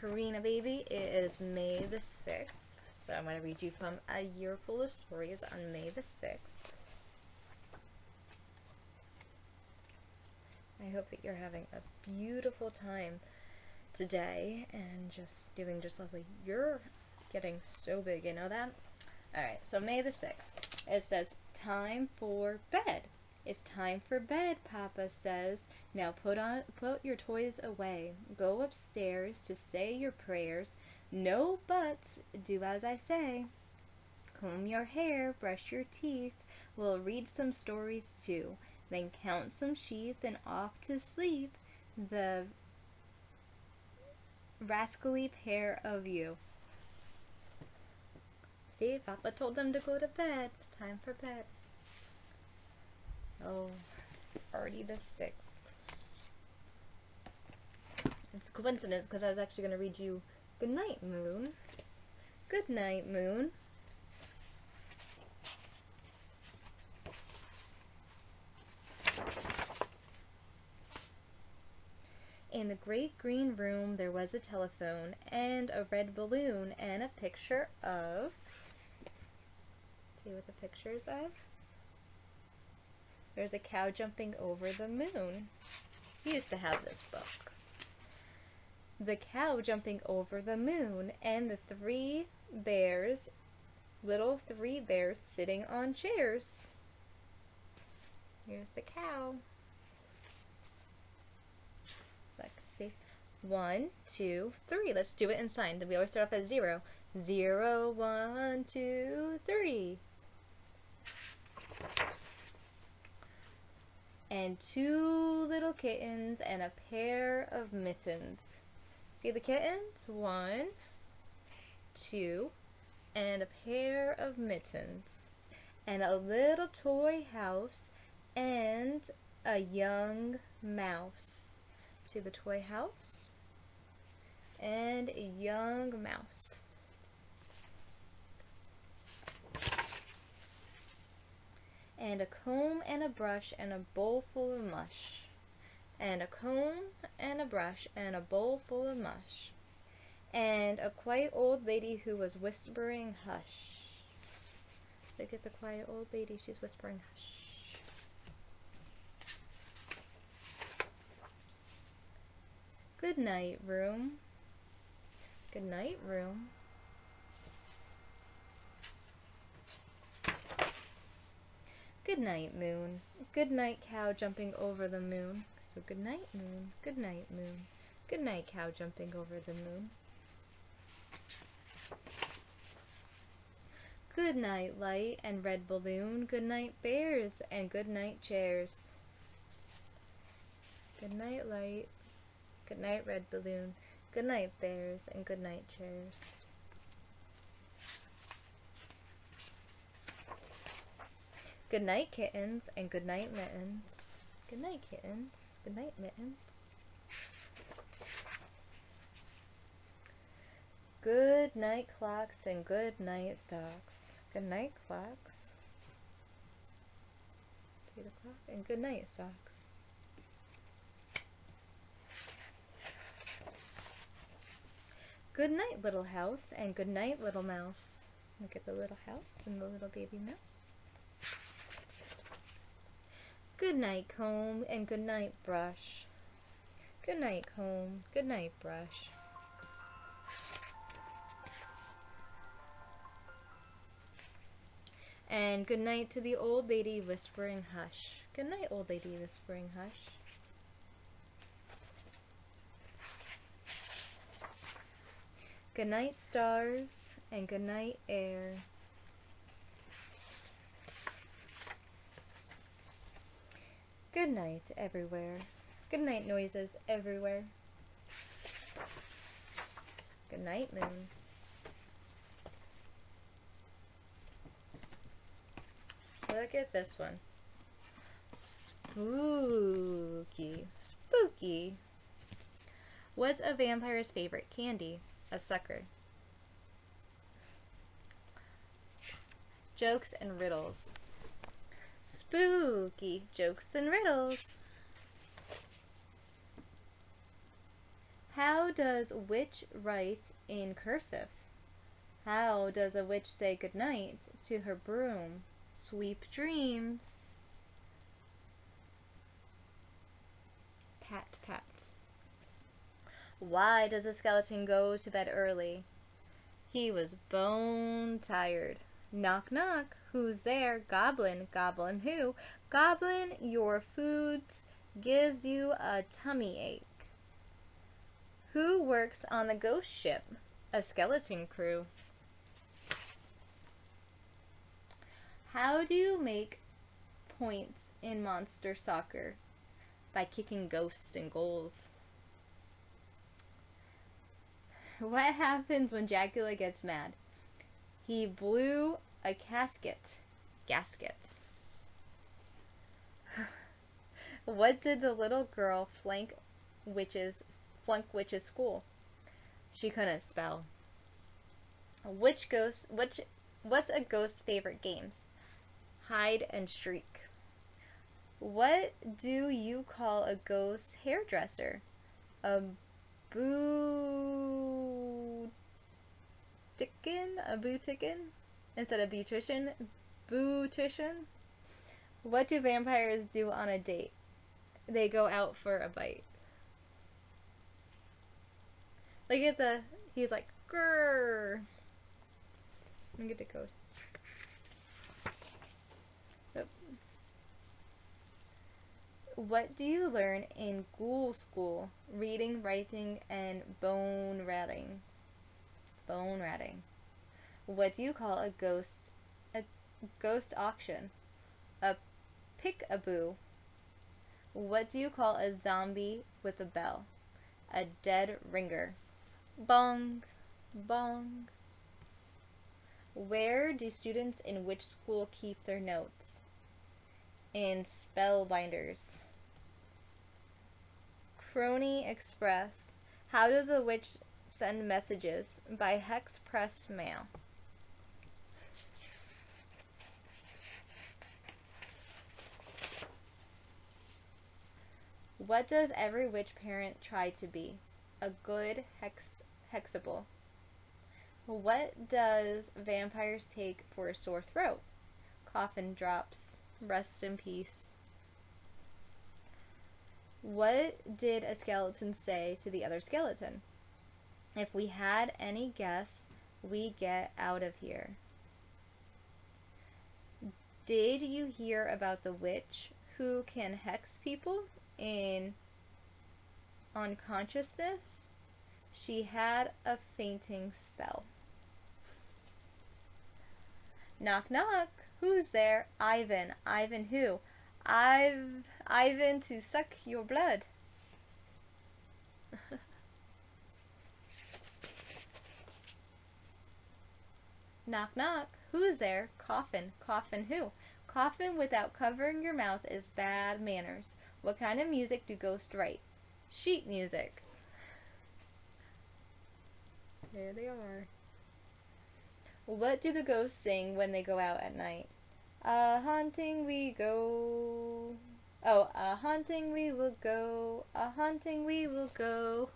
Karina, baby. It is May the 6th, so I'm going to read you from A Year Full of Stories on May the 6th. I hope that you're having a beautiful time today and just doing just lovely. You're getting so big, you know that? Alright, so May the 6th. It says, time for bed. It's time for bed, Papa says. Now put your toys away. Go upstairs to say your prayers. No buts. Do as I say. Comb your hair, brush your teeth. We'll read some stories too. Then count some sheep and off to sleep. The rascally pair of you. See, Papa told them to go to bed. It's time for bed. Oh, it's already the 6th. It's a coincidence because I was actually going to read you Good Night, Moon. Good night, Moon. In the great green room there was a telephone and a red balloon and a picture of... See what the picture's of? There's a cow jumping over the moon. We used to have this book. The cow jumping over the moon and the little three bears sitting on chairs. Here's the cow. Look, see? 1, 2, 3. Let's do it in sign. We always start off at 0. 0, 1, 2, 3. And 2 little kittens and a pair of mittens. See the kittens? 1, 2, and a pair of mittens. And a little toy house and a young mouse. See the toy house? And a young mouse. And a comb and a brush and a bowl full of mush. And a comb and a brush and a bowl full of mush. And a quiet old lady who was whispering hush. Look at the quiet old lady, she's whispering hush. Good night, room. Good night, room. Good night, moon. Good night, cow jumping over the moon. So good night, moon. Good night, moon. Good night, cow jumping over the moon. Good night, light and red balloon. Good night, bears and good night, chairs. Good night, light. Good night, red balloon. Good night, bears and good night, chairs. Good night, kittens, and good night, mittens. Good night, kittens. Good night, mittens. Good night, clocks, and good night, socks. Good night, clocks. See the clock? And good night, socks. Good night, little house, and good night, little mouse. Look at the little house and the little baby mouse. Good night, comb, and good night, brush. Good night, comb. Good night, brush. And good night to the old lady whispering hush. Good night, old lady whispering hush. Good night, stars, and good night, air. Good night, everywhere. Good night, noises everywhere. Good night, moon. Look at this one. Spooky. Spooky. What's a vampire's favorite candy? A sucker. Jokes and riddles. Spooky jokes and riddles. How does witch write in cursive? How does a witch say goodnight to her broom? Sweep dreams. Pat, pat. Why does a skeleton go to bed early? He was bone tired. Knock, knock. Who's there? Goblin. Goblin who? Goblin, your food gives you a tummy ache. Who works on the ghost ship? A skeleton crew. How do you make points in monster soccer? By kicking ghosts in goals. What happens when Dracula gets mad? He blew a gasket. What did the little girl flunk witch's school? She couldn't spell. What's a ghost's favorite games? Hide and shriek. What do you call a ghost hairdresser? A bootican? A bootican? Instead of beautician? Bootician? What do vampires do on a date? They go out for a bite. Look at he's like, grrr. Look at the ghost. Oop. What do you learn in ghoul school? Reading, writing, and bone ratting. Bone ratting. What do you call a ghost auction? A pick-a-boo. What do you call a zombie with a bell? A dead ringer. Bong, bong. Where do students in which school keep their notes? In spellbinders. Crony Express. How does a witch send messages? By hex press mail. What does every witch parent try to be? A good hexable. What does vampires take for a sore throat? Coffin drops. Rest in peace. What did a skeleton say to the other skeleton? If we had any guess, we get out of here. Did you hear about the witch who can hex people in unconsciousness? She had a fainting spell. Knock, knock. Who's there? Ivan. Ivan who? Ivan to suck your blood. Knock, knock. Who's there? Coffin. Coffin who? Coffin without covering your mouth is bad manners. What kind of music do ghosts write? Sheet music. There they are. What do the ghosts sing when they go out at night? A-hunting we go. Oh, a-hunting we will go. A-hunting we will go.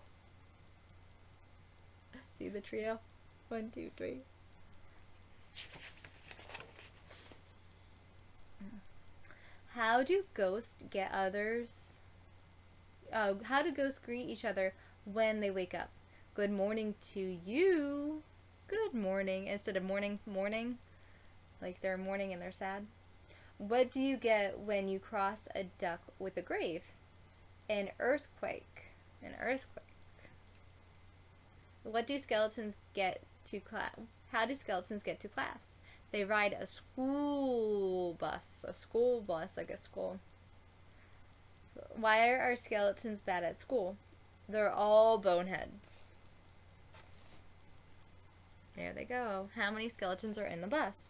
See the trio? 1, 2, 3. How do ghosts get others? How do ghosts greet each other when they wake up? Good morning to you. Good morning. Instead of morning, morning. Like they're mourning and they're sad. What do you get when you cross a duck with a grave? An earthquake. An earthquake. What do skeletons get to class? How do skeletons get to class? They ride a school bus. A school bus, like a school. Why are skeletons bad at school? They're all boneheads. There they go. How many skeletons are in the bus?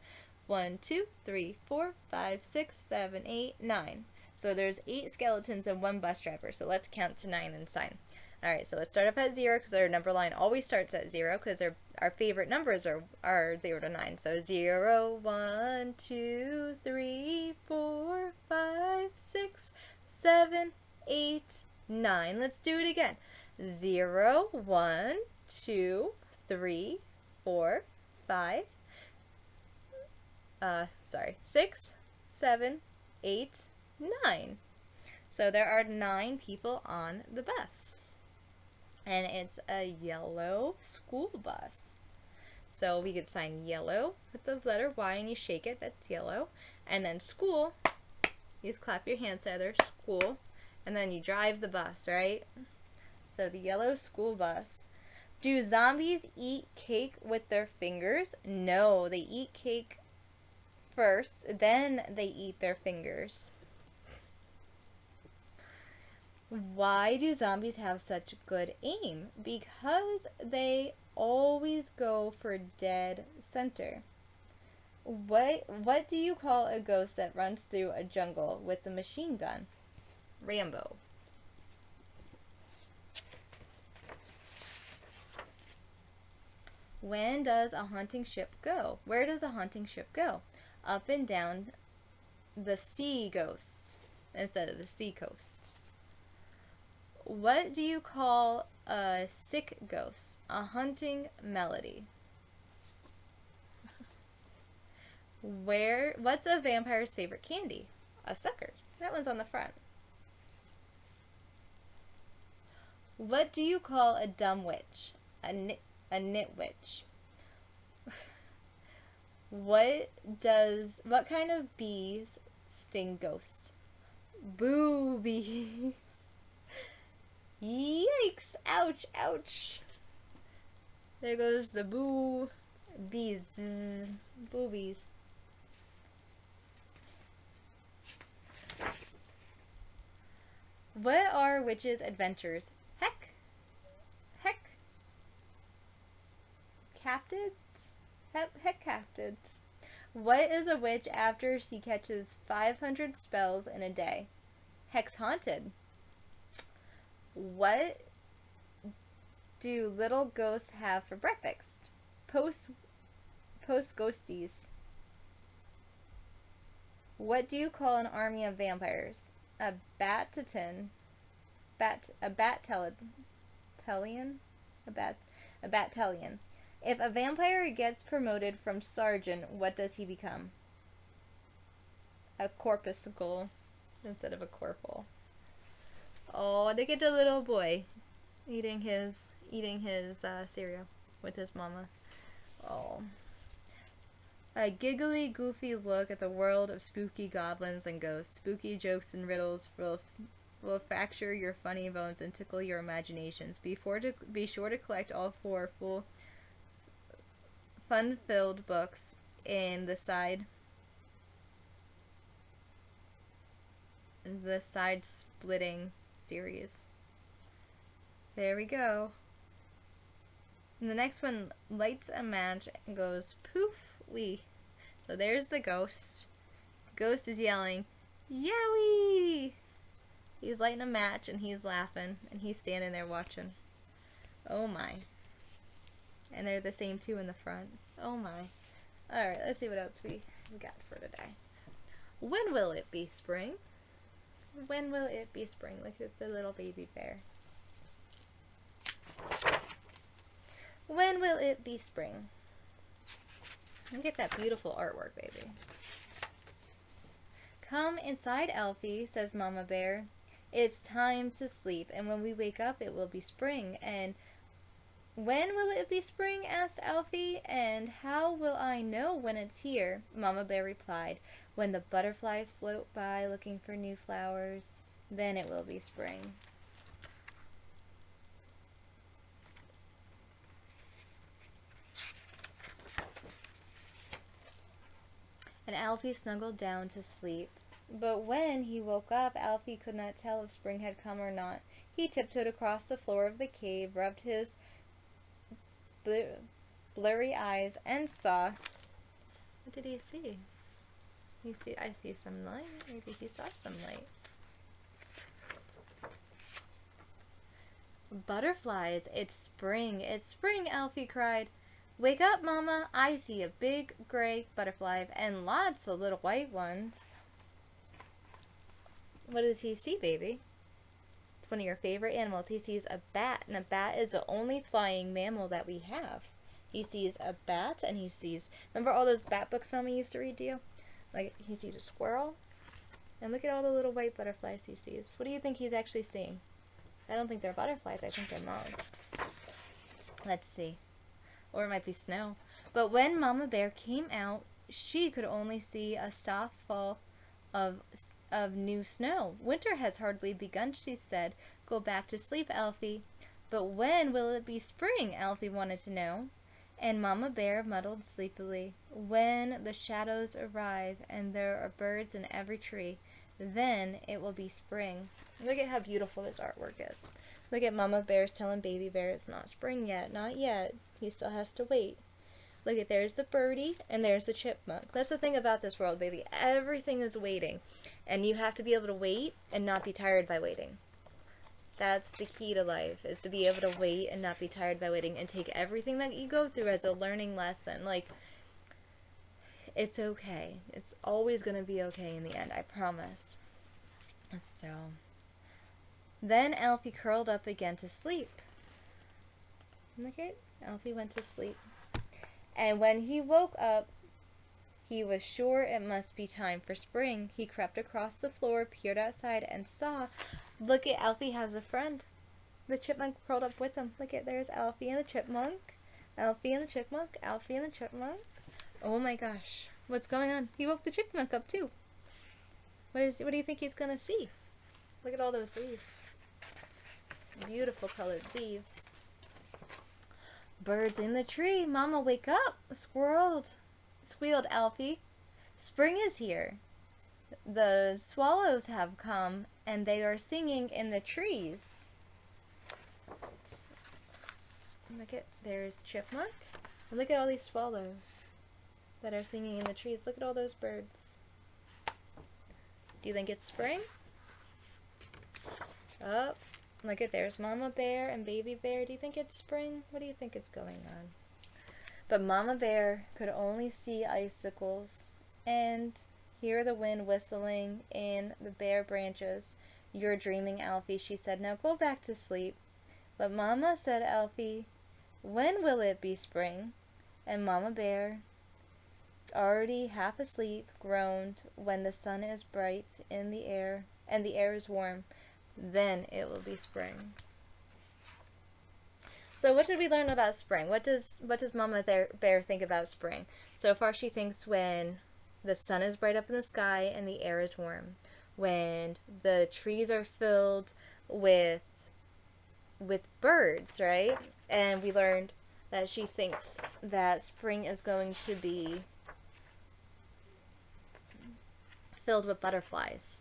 1, 2, 3, 4, 5, 6, 7, 8, 9. So there's 8 skeletons and 1 bus driver. So let's count to 9 and sign. Alright, so let's start off at 0 because our number line always starts at 0 because our favorite numbers are 0 to 9. So 0, 1, 2, 3, 4, 5, 6, 7, 8, 9. Let's do it again. 0, 1, 2, 3, 4, 5, 6, 7, 8, 9. So there are 9 people on the bus. And it's a yellow school bus. So we could sign yellow with the letter Y and you shake it, that's yellow. And then school, you just clap your hands together, school. And then you drive the bus, right? So the yellow school bus. Do zombies eat cake with their fingers? No, they eat cake first, then they eat their fingers. Why do zombies have such good aim? Because they always go for dead center. What do you call a ghost that runs through a jungle with a machine gun? Rambo. When does a haunting ship go? Where does a haunting ship go? Up and down the sea ghost instead of the sea coast. What do you call a sick ghost? A hunting melody. What's a vampire's favorite candy? A sucker. That one's on the front. What do you call a dumb witch? A nit witch. What kind of bees sting ghosts? Boobies. Yikes! Ouch! Ouch! There goes the bees. Boobies. What are witches' adventures? Heck. Captives? Heck captives. What is a witch after she catches 500 spells in a day? Hex haunted. What do little ghosts have for breakfast? Post ghosties. What do you call an army of vampires? A battalion. A battalion. If a vampire gets promoted from sergeant, what does he become? A corpuscle instead of a corporal. Oh, they get the little boy eating his cereal with his mama. Oh. A giggly, goofy look at the world of spooky goblins and ghosts. Spooky jokes and riddles will fracture your funny bones and tickle your imaginations. Be sure to collect all 4 full fun-filled books in the side-splitting series. There we go. And the next one lights a match and goes poof wee. So there's the ghost. Ghost is yelling, yowie! He's lighting a match and he's laughing and he's standing there watching. Oh my. And they're the same 2 in the front. Oh my. Alright, let's see what else we got for today. When will it be spring? When will it be spring? Look at the little baby bear. When will it be spring? Look at that beautiful artwork, baby. Come inside, Elfie, says Mama Bear. It's time to sleep, and when we wake up, it will be spring. And when will it be spring? Asked Elfie. And how will I know when it's here? Mama Bear replied. When the butterflies float by looking for new flowers, then it will be spring. And Alfie snuggled down to sleep. But when he woke up, Alfie could not tell if spring had come or not. He tiptoed across the floor of the cave, rubbed his blurry eyes, and saw... What did he see? I see some light. Maybe he saw some light. Butterflies! It's spring! It's spring! Alfie cried. Wake up, Mama! I see a big gray butterfly and lots of little white ones. What does he see, baby? It's one of your favorite animals. He sees a bat, and a bat is the only flying mammal that we have. He sees a bat, and he sees, remember all those bat books Mama used to read to you? Like, he sees a squirrel, and look at all the little white butterflies he sees. What do you think he's actually seeing? I don't think they're butterflies, I think they're moths. Let's see. Or it might be snow. But when Mama Bear came out, she could only see a soft fall of new snow. Winter has hardly begun, she said. Go back to sleep, Alfie. But when will it be spring? Alfie wanted to know. And Mama Bear muddled sleepily. When the shadows arrive and there are birds in every tree, then it will be spring. Look at how beautiful this artwork is. Look at Mama Bear's telling Baby Bear it's not spring yet. Not yet. He still has to wait. Look at, there's the birdie and there's the chipmunk. That's the thing about this world, baby. Everything is waiting. And you have to be able to wait and not be tired by waiting. That's the key to life, is to be able to wait and not be tired by waiting, and take everything that you go through as a learning lesson. Like, it's okay. It's always going to be okay in the end, I promise. So, then Alfie curled up again to sleep. Look at, Alfie went to sleep. And when he woke up, he was sure it must be time for spring. He crept across the floor, peered outside, and saw, look at, Alfie has a friend. The chipmunk curled up with him. Look at, there's Alfie and the chipmunk. Alfie and the chipmunk. Alfie and the chipmunk. Oh my gosh. What's going on? He woke the chipmunk up too. What do you think he's gonna see? Look at all those leaves. Beautiful colored leaves. Birds in the tree. Mama, wake up. Squealed Alfie. Spring is here. The swallows have come, and they are singing in the trees. Look at, there's chipmunk. And look at all these swallows that are singing in the trees. Look at all those birds. Do you think it's spring? Oh, look at, there's Mama Bear and Baby Bear. Do you think it's spring? What do you think is going on? But Mama Bear could only see icicles and hear the wind whistling in the bare branches. You're dreaming, Alfie, she said. Now go back to sleep. But Mama, said Alfie, when will it be spring? And Mama Bear, already half asleep, groaned, when the sun is bright in the air and the air is warm, then it will be spring. So what did we learn about spring? What does Mama Bear think about spring? So far she thinks when the sun is bright up in the sky and the air is warm. When the trees are filled with birds, right? And we learned that she thinks that spring is going to be filled with butterflies.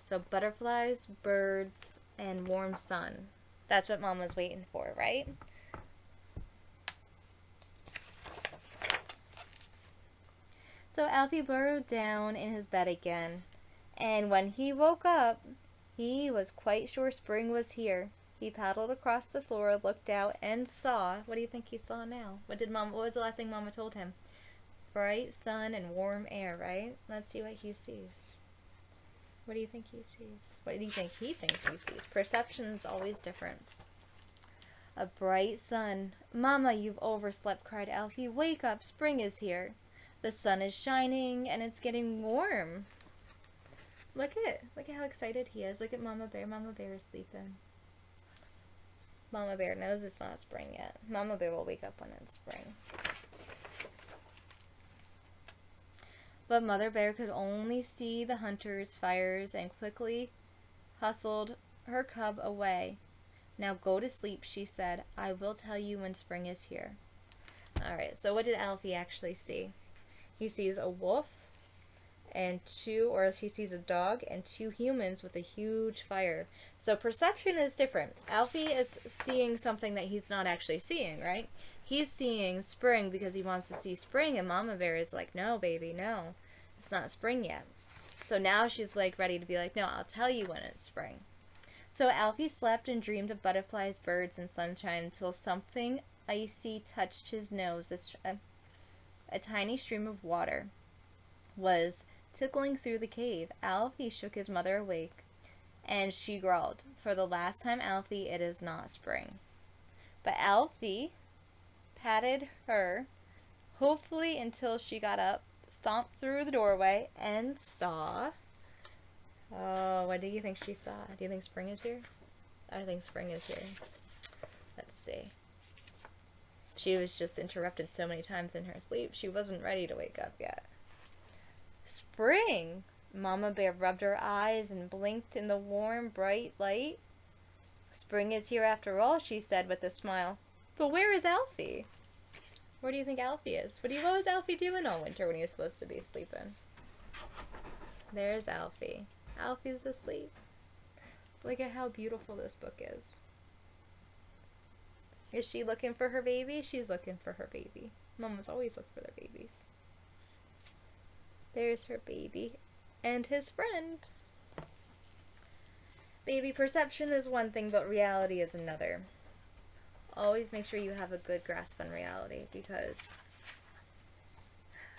So butterflies, birds, and warm sun. That's what Mama's waiting for, right? So Alfie burrowed down in his bed again, and when he woke up, he was quite sure spring was here. He paddled across the floor, looked out, and saw, what do you think he saw now? What was the last thing Mama told him? Bright sun and warm air, right? Let's see what he sees. What do you think he sees? What do you think he thinks he sees? Perception's always different. A bright sun. Mama, you've overslept, cried Alfie. Wake up, spring is here. The sun is shining and it's getting warm. Look at how excited he is. Look at Mama Bear. Mama Bear is sleeping. Mama Bear knows it's not spring yet. Mama Bear will wake up when it's spring. But Mother Bear could only see the hunters' fires and quickly hustled her cub away. Now go to sleep, she said. I will tell you when spring is here. Alright, so what did Alfie actually see? He sees a wolf and he sees a dog and two humans with a huge fire. So perception is different. Alfie is seeing something that he's not actually seeing, right? He's seeing spring because he wants to see spring, and Mama Bear is like, no, baby, no. It's not spring yet. So now she's like ready to be like, no, I'll tell you when it's spring. So Alfie slept and dreamed of butterflies, birds, and sunshine until something icy touched his nose. A tiny stream of water was tickling through the cave. Alfie shook his mother awake. And she growled, "For the last time, Alfie, it is not spring." But Alfie patted her, hopefully until she got up, stomped through the doorway, and saw... Oh, what do you think she saw? Do you think spring is here? I think spring is here. Let's see. She was just interrupted so many times in her sleep, she wasn't ready to wake up yet. Spring! Mama Bear rubbed her eyes and blinked in the warm, bright light. "Spring is here after all," she said with a smile. "But where is Alfie?" Where do you think Alfie is? What was Alfie doing all winter when he was supposed to be sleeping? There's Alfie. Alfie's asleep. Look at how beautiful this book is. Is she looking for her baby? She's looking for her baby. Mamas always look for their babies. There's her baby and his friend. Baby, perception is one thing, but reality is another. Always make sure you have a good grasp on reality, because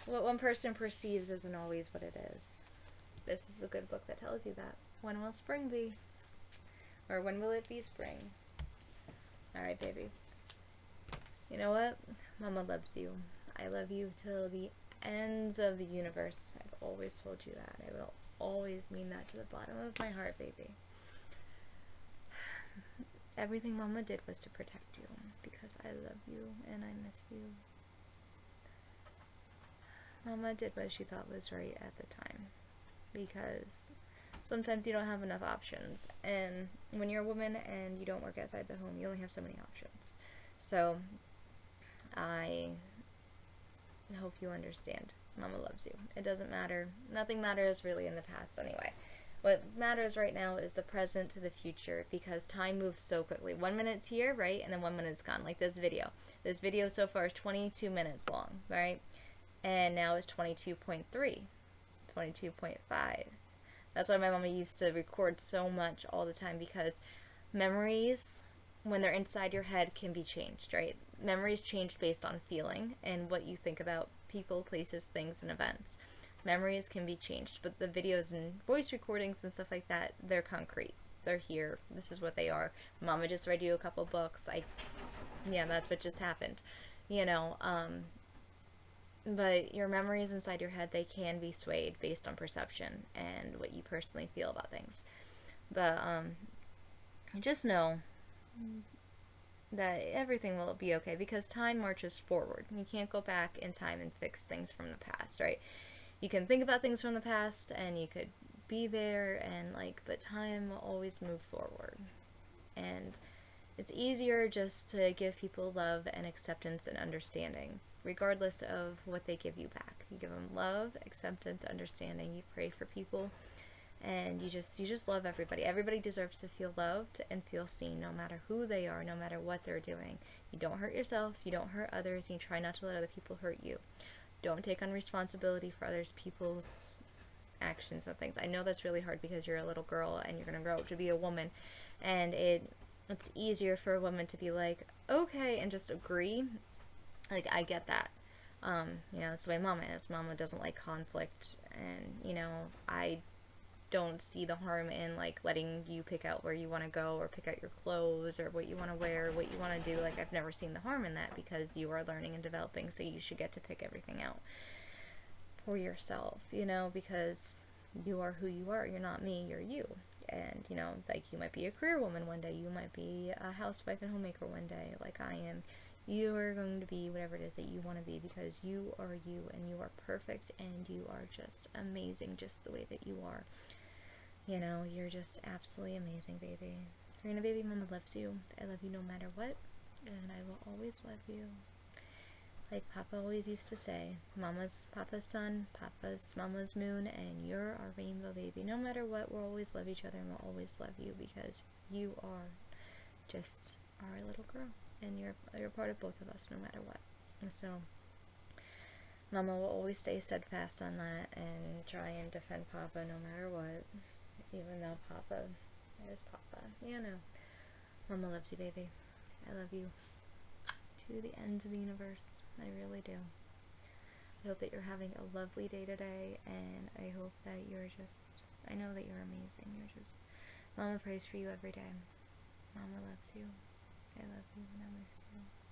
what one person perceives isn't always what it is. This is a good book that tells you that. When will spring be? Or when will it be spring? Alright, baby. You know what? Mama loves you. I love you till the ends of the universe. I've always told you that. I will always mean that to the bottom of my heart, baby. Everything Mama did was to protect you, because I love you and I miss you. Mama did what she thought was right at the time, because sometimes you don't have enough options, and when you're a woman and you don't work outside the home, you only have so many options. So I hope you understand. Mama loves you. It doesn't matter. Nothing matters really in the past anyway. What matters right now is the present to the future, because time moves so quickly. 1 minute's here, right? And then 1 minute's gone. Like this video. This video so far is 22 minutes long, right? And now it's 22.3, 22.5. That's why my mama used to record so much all the time, because memories, when they're inside your head, can be changed, right? Memories change based on feeling and what you think about people, places, things, and events. Memories can be changed, but the videos and voice recordings and stuff like that, they're concrete. They're here. This is what they are. Mama just read you a couple books. Yeah, that's what just happened. You know, but your memories inside your head, they can be swayed based on perception and what you personally feel about things. But just know that everything will be okay, because time marches forward. You can't go back in time and fix things from the past, right? You can think about things from the past and you could be there and but time will always move forward. And it's easier just to give people love and acceptance and understanding, regardless of what they give you back. You give them love, acceptance, understanding. You pray for people, and you just love everybody. Everybody deserves to feel loved and feel seen, no matter who they are, no matter what they're doing. You don't hurt yourself, you don't hurt others, and you try not to let other people hurt you. Don't take on responsibility for other people's actions and things. I know that's really hard, because you're a little girl and you're going to grow up to be a woman, and it's easier for a woman to be like, okay, and just agree. I get that. That's the way Mama is. Mama doesn't like conflict, and, I don't see the harm in, letting you pick out where you want to go, or pick out your clothes, or what you want to wear, what you want to do. I've never seen the harm in that, because you are learning and developing, so you should get to pick everything out for yourself, because you are who you are. You're not me, you're you. And, you might be a career woman one day, you might be a housewife and homemaker one day, like I am. You are going to be whatever it is that you want to be, because you are you, and you are perfect, and you are just amazing just the way that you are. You're just absolutely amazing, baby. Karina, baby, Mama loves you. I love you no matter what, and I will always love you. Like Papa always used to say, Mama's Papa's sun, Papa's Mama's moon, and you're our rainbow, baby. No matter what, we'll always love each other, and we'll always love you, because you are just our little girl, and you're part of both of us, no matter what. So Mama will always stay steadfast on that and try and defend Papa no matter what, even though Papa is Papa. Mama loves you, baby. I love you to the ends of the universe. I really do. I hope that you're having a lovely day today, and I hope that I know that you're amazing. You're just Mama prays for you every day. Mama loves you. I love you and I miss you.